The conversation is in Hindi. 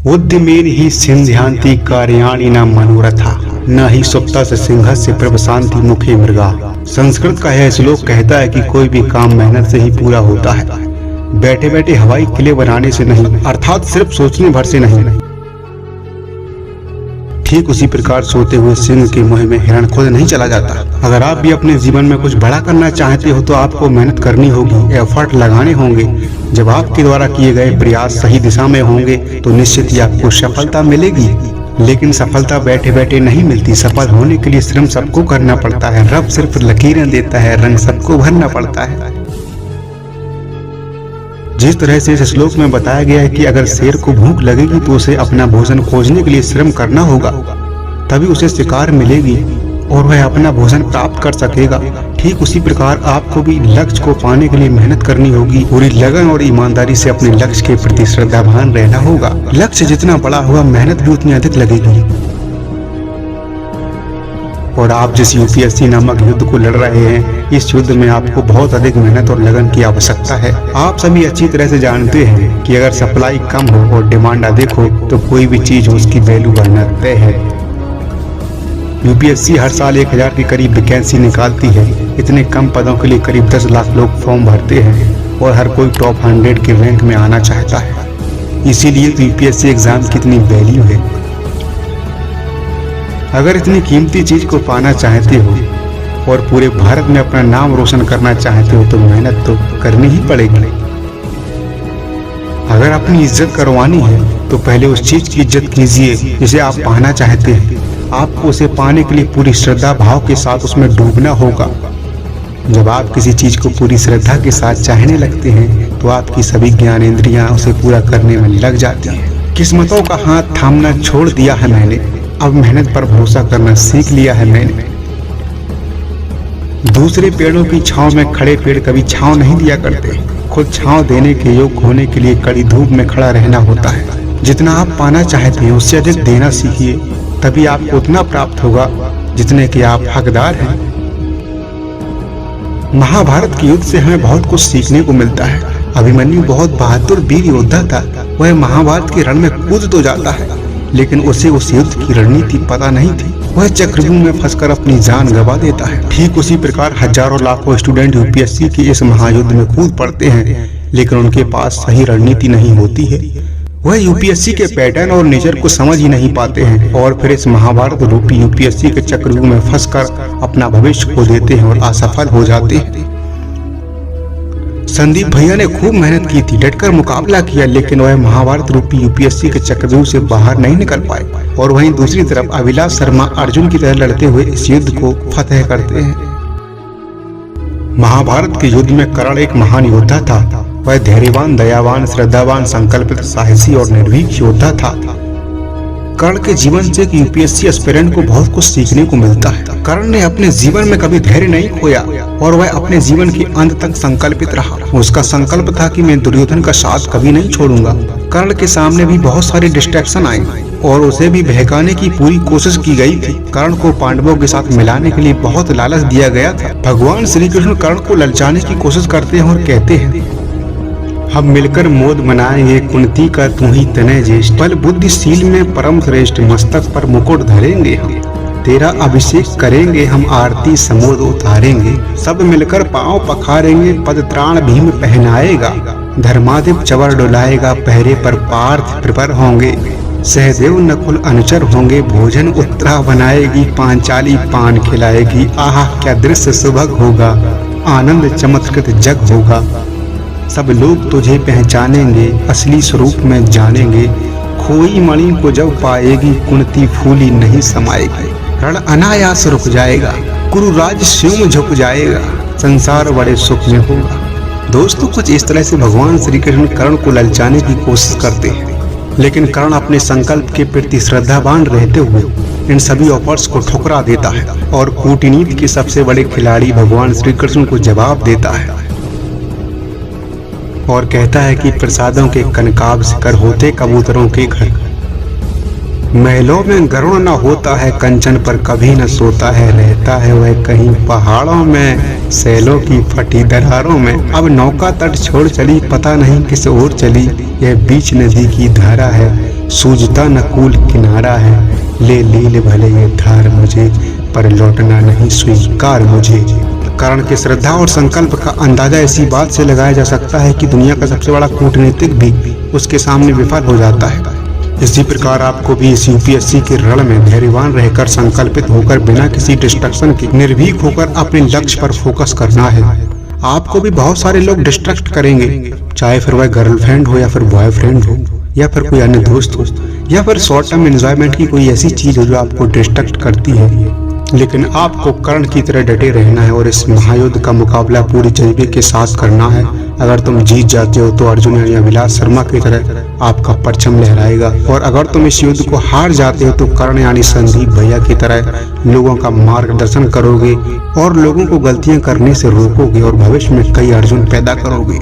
उद्यमेन ही सिंध्यांति कार्याणि न मनोरथा न ही सुप्ता से सिंहस्य प्रवशान्ति मुखे मृगा। संस्कृत का यह श्लोक कहता है कि कोई भी काम मेहनत से ही पूरा होता है, बैठे बैठे हवाई किले बनाने से नहीं, अर्थात सिर्फ सोचने भर से नहीं। ठीक उसी प्रकार सोते हुए सिंह के मुंह में हिरण खुद नहीं चला जाता। अगर आप भी अपने जीवन में कुछ बड़ा करना चाहते हो तो आपको मेहनत करनी होगी, एफर्ट लगाने होंगे। जब आपके द्वारा किए गए प्रयास सही दिशा में होंगे तो निश्चित ही आपको सफलता मिलेगी। लेकिन सफलता बैठे बैठे नहीं मिलती। सफल होने के लिए श्रम सबको करना पड़ता है। रब सिर्फ लकीरें देता है, रंग सबको भरना पड़ता है। जिस तरह से इस श्लोक में बताया गया है कि अगर शेर को भूख लगेगी तो उसे अपना भोजन खोजने के लिए श्रम करना होगा, तभी उसे शिकार मिलेगी और वह अपना भोजन प्राप्त कर सकेगा। ठीक उसी प्रकार आपको भी लक्ष्य को पाने के लिए मेहनत करनी होगी। पूरी लगन और ईमानदारी से अपने लक्ष्य के प्रति श्रद्धावान रहना होगा। लक्ष्य जितना बड़ा होगा मेहनत भी उतनी अधिक लगेगी। और आप जिस यूपीएससी नामक युद्ध को लड़ रहे हैं, इस युद्ध में आपको बहुत अधिक मेहनत और लगन की आवश्यकता है। आप सभी अच्छी तरह से जानते हैं कि अगर सप्लाई कम हो और डिमांड अधिक हो तो कोई भी चीज हो उसकी वैल्यू बढ़ना तय है। यूपीएससी हर साल 1000 के करीब वैकेंसी निकालती है। इतने कम पदों के लिए करीब 10 लाख लोग फॉर्म भरते हैं और हर कोई टॉप 100 के रैंक में आना चाहता है। इसीलिए तो यूपीएससी एग्जाम की इतनी वैल्यू है। अगर इतनी कीमती चीज को पाना चाहते हो और पूरे भारत में अपना नाम रोशन करना चाहते हो तो मेहनत तो करनी ही पड़ेगी। अगर अपनी इज्जत करवानी है तो पहले उस चीज की इज्जत कीजिए जिसे आप पाना चाहते हैं। आपको उसे पाने के लिए पूरी श्रद्धा भाव के साथ उसमें डूबना होगा। जब आप किसी चीज को पूरी श्रद्धा के साथ चाहने लगते हैं तो आपकी सभी ज्ञानेंद्रियां उसे पूरा करने में लग जाती हैं। किस्मतों का हाथ थामना छोड़ दिया है मैंने, अब मेहनत पर भरोसा करना सीख लिया है मैंने। दूसरे पेड़ों की छांव में खड़े पेड़ कभी छांव नहीं दिया करते। खुद छांव देने के योग्य होने के लिए कड़ी धूप में खड़ा रहना होता है। जितना आप पाना चाहते हैं उससे अधिक देना सीखिए, तभी आपको उतना प्राप्त होगा जितने के आप हकदार हैं। महाभारत के युद्ध से हमें बहुत कुछ सीखने को मिलता है। अभिमन्यु बहुत बहादुर वीर योद्धा था। वह महाभारत के रण में कूद तो जाता है, लेकिन उसे उस युद्ध की रणनीति पता नहीं थी। वह चक्रव्यूह में फंसकर अपनी जान गंवा देता है। ठीक उसी प्रकार हजारों लाखों स्टूडेंट यूपीएससी के इस महायुद्ध में कूद पड़ते हैं, लेकिन उनके पास सही रणनीति नहीं होती है। वह यूपीएससी के पैटर्न और नेचर को समझ ही नहीं पाते हैं और फिर इस महाभारत रूपी यूपीएससी के चक्रव्यूह में फंसकर अपना भविष्य खो देते हैं और असफल हो जाते हैं। संदीप भैया ने खूब मेहनत की थी, डटकर मुकाबला किया, लेकिन वह महाभारत रूपी यूपीएससी के चक्रव्यूह से बाहर नहीं निकल पाए। और वहीं दूसरी तरफ अभिलाष शर्मा अर्जुन की तरह लड़ते हुए इस युद्ध को फतेह करते हैं। महाभारत के युद्ध में कर्ण एक महान योद्धा था। वह धैर्यवान, दयावान, श्रद्धावान, संकल्पित, साहसी और निर्भीक योद्धा था। कर्ण के जीवन से एक यूपीएससी एस्पिरेंट को बहुत कुछ सीखने को मिलता है। कर्ण ने अपने जीवन में कभी धैर्य नहीं खोया और वह अपने जीवन के अंत तक संकल्पित रहा। उसका संकल्प था कि मैं दुर्योधन का साथ कभी नहीं छोड़ूंगा। कर्ण के सामने भी बहुत सारे डिस्ट्रैक्शन आए और उसे भी बहकाने की पूरी कोशिश की गई थी। कर्ण को पांडवों के साथ मिलाने के लिए बहुत लालच दिया गया था। भगवान श्री कृष्ण कर्ण को ललचाने की कोशिश करते हैं और कहते हैं, हम मिलकर मोद मनाएंगे, कुंती का तू ही तनय ज्येष्ठ, बल बुद्धिशील में परम श्रेष्ठ, मस्तक पर मुकुट धरेंगे हम, तेरा अभिषेक करेंगे हम, आरती समोद उतारेंगे, सब मिलकर पांव पखारेंगे, पद त्राण भीम पहनाएगा, धर्माधिप चवर डुलाएगा, पहरे पर पार्थ प्रपर होंगे, सहदेव नकुल अनुचर होंगे, भोजन उत्तरा बनाएगी, पांचाली पान खिलाएगी, आहा क्या दृश्य सुभग होगा, आनंद चमत्कृत जग होगा, सब लोग तुझे पहचानेंगे, असली स्वरूप में जानेंगे, खोई मणि को जब पाएगी, कुंती फूली नहीं समाएगी, रण अनायास रुक जाएगा, कुरुराज स्वयं झुक जाएगा, संसार बड़े सुख में होगा। दोस्तों, कुछ इस तरह से भगवान श्री कृष्ण कर्ण को ललचाने की कोशिश करते हैं, लेकिन कर्ण अपने संकल्प के प्रति श्रद्धावान रहते हुए इन सभी ऑफर्स को ठुकरा देता है और कूटनीति के सबसे बड़े खिलाड़ी भगवान श्री कृष्ण को जवाब देता है और कहता है कि प्रसादों के कनकाब शिखर होते कबूतरों के घर, महलों में गरुड़ न होता है, कंचन पर कभी न सोता है, रहता है वह कहीं पहाड़ों में, सैलों की फटी दरारों में, अब नौका तट छोड़ चली, पता नहीं किस ओर चली, यह बीच नदी की धारा है, सूझता न कूल किनारा है, ले लील भले ये धार मुझे, पर लौटना नहीं स्वीकार मुझे। कर्ण के श्रद्धा और संकल्प का अंदाजा इसी बात से लगाया जा सकता है कि दुनिया का सबसे बड़ा कूटनीतिक भी उसके सामने विफल हो जाता है। इसी प्रकार आपको भी इस यूपीएससी के रण में धैर्यवान रहकर, संकल्पित होकर, बिना किसी डिस्ट्रक्शन के निर्भीक होकर अपने लक्ष्य पर फोकस करना है। आपको भी बहुत सारे लोग डिस्ट्रैक्ट करेंगे, चाहे फिर वह गर्लफ्रेंड हो या फिर बॉयफ्रेंड हो या फिर कोई अन्य दोस्त हो या फिर शॉर्ट टर्म एंजॉयमेंट की कोई ऐसी चीज हो जो आपको डिस्ट्रैक्ट करती है। लेकिन आपको कर्ण की तरह डटे रहना है और इस महायुद्ध का मुकाबला पूरी जज्बे के साथ करना है। अगर तुम जीत जाते हो तो अर्जुन यानी अभिलाष शर्मा की तरह आपका परचम लहराएगा, और अगर तुम इस युद्ध को हार जाते हो तो कर्ण यानी संदीप भैया की तरह लोगों का मार्गदर्शन करोगे और लोगों को गलतियां करने से रोकोगे और भविष्य में कई अर्जुन पैदा करोगे।